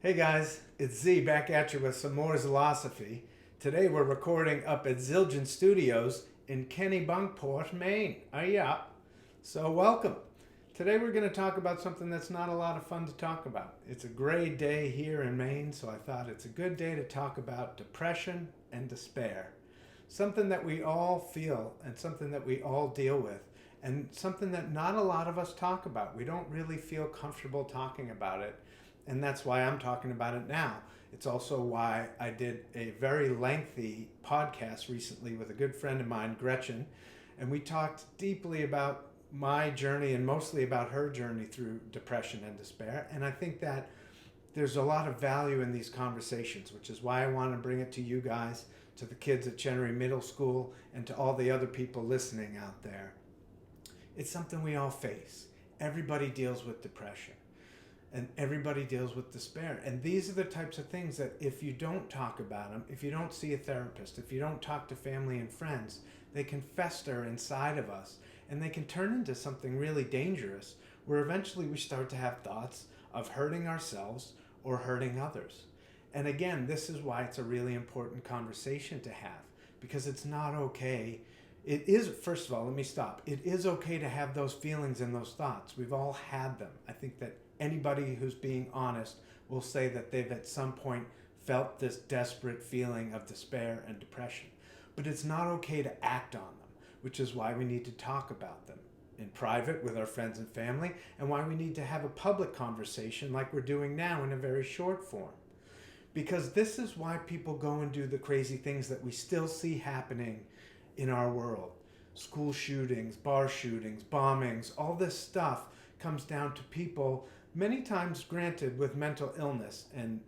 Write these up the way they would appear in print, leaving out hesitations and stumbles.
Hey guys, it's Z back at you with some more Zilosophy. Today we're recording up at Zildjian Studios in Kennebunkport, Maine. Yeah. So welcome. Today we're going to talk about something that's not a lot of fun to talk about. It's a gray day here in Maine, so I thought it's a good day to talk about depression and despair. Something that we all feel and something that we all deal with, and something that not a lot of us talk about. We don't really feel comfortable talking about it, and that's why I'm talking about it now. It's also why I did a very lengthy podcast recently with a good friend of mine, Gretchen, and we talked deeply about my journey and mostly about her journey through depression and despair. And I think that there's a lot of value in these conversations, which is why I want to bring it to you guys, to the kids at Chenery Middle School, and to all the other people listening out there. It's something we all face. Everybody deals with depression and everybody deals with despair. And these are the types of things that if you don't talk about them, if you don't see a therapist, if you don't talk to family and friends, they can fester inside of us and they can turn into something really dangerous where eventually we start to have thoughts of hurting ourselves or hurting others. And again, this is why it's a really important conversation to have, because it's not okay. It is, first of all, let me stop. It is okay to have those feelings and those thoughts. We've all had them. I think that anybody who's being honest will say that they've at some point felt this desperate feeling of despair and depression. But it's not okay to act on them, which is why we need to talk about them in private with our friends and family, and why we need to have a public conversation like we're doing now in a very short form. Because this is why people go and do the crazy things that we still see happening in our world. School shootings, bar shootings, bombings, all this stuff comes down to people, many times granted with mental illness, and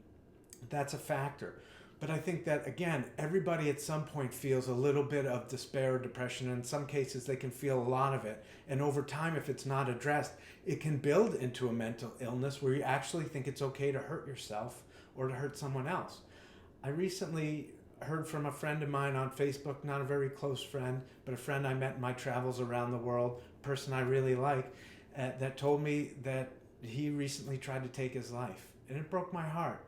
that's a factor. But I think that, again, everybody at some point feels a little bit of despair or depression. In some cases, they can feel a lot of it. And over time, if it's not addressed, it can build into a mental illness where you actually think it's okay to hurt yourself or to hurt someone else. I recently heard from a friend of mine on Facebook, not a very close friend, but a friend I met in my travels around the world, a person I really like, that told me that he recently tried to take his life. And it broke my heart.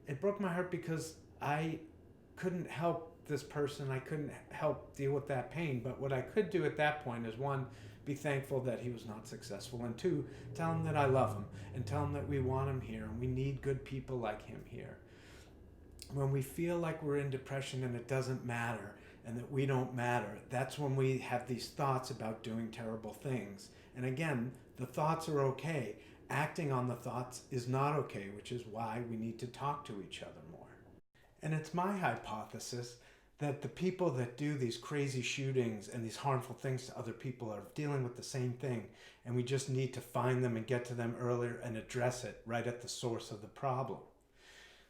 It broke my heart because I couldn't help this person. I couldn't help deal with that pain. But what I could do at that point is, one, be thankful that he was not successful, and two, tell him that I love him and tell him that we want him here and we need good people like him here. When we feel like we're in depression and it doesn't matter and that we don't matter, that's when we have these thoughts about doing terrible things. And again, the thoughts are okay. Acting on the thoughts is not okay, which is why we need to talk to each other more. And it's my hypothesis that the people that do these crazy shootings and these harmful things to other people are dealing with the same thing, and we just need to find them and get to them earlier and address it right at the source of the problem.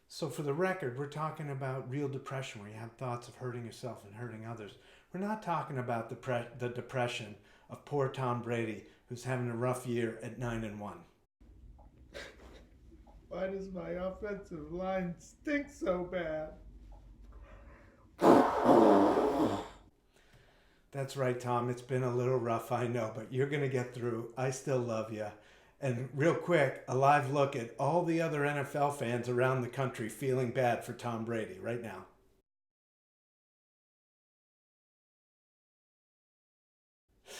So for the record, we're talking about real depression where you have thoughts of hurting yourself and hurting others. We're not talking about the depression of poor Tom Brady, who's having a rough year at 9-1. Why does my offensive line stink so bad? That's right, Tom. It's been a little rough, I know, but you're going to get through. I still love you. And real quick, a live look at all the other NFL fans around the country feeling bad for Tom Brady right now.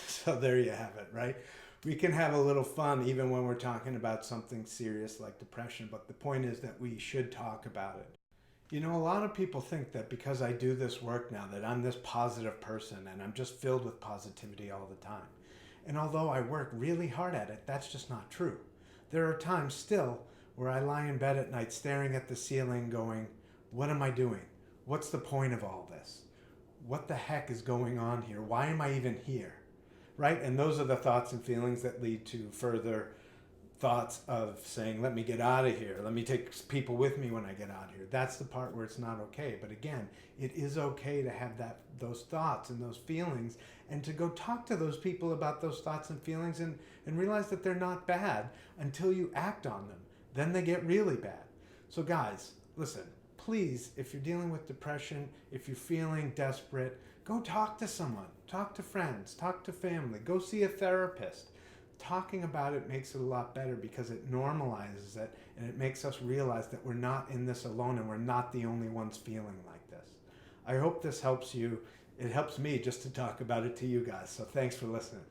So there you have it, right? We can have a little fun even when we're talking about something serious like depression, but the point is that we should talk about it. You know, a lot of people think that because I do this work now, that I'm this positive person and I'm just filled with positivity all the time. And although I work really hard at it, that's just not true. There are times still where I lie in bed at night staring at the ceiling going, what am I doing? What's the point of all this? What the heck is going on here? Why am I even here? Right? And those are the thoughts and feelings that lead to further thoughts of saying, let me get out of here. Let me take people with me when I get out of here. That's the part where it's not okay. But again, it is okay to have those thoughts and those feelings and to go talk to those people about those thoughts and feelings and realize that they're not bad until you act on them. Then they get really bad. So guys, listen, please, if you're dealing with depression, if you're feeling desperate, go talk to someone. Talk to friends. Talk to family. Go see a therapist. talking about it makes it a lot better because it normalizes it and it makes us realize that we're not in this alone and we're not the only ones feeling like this. I hope this helps you. It helps me just to talk about it to you guys. So thanks for listening.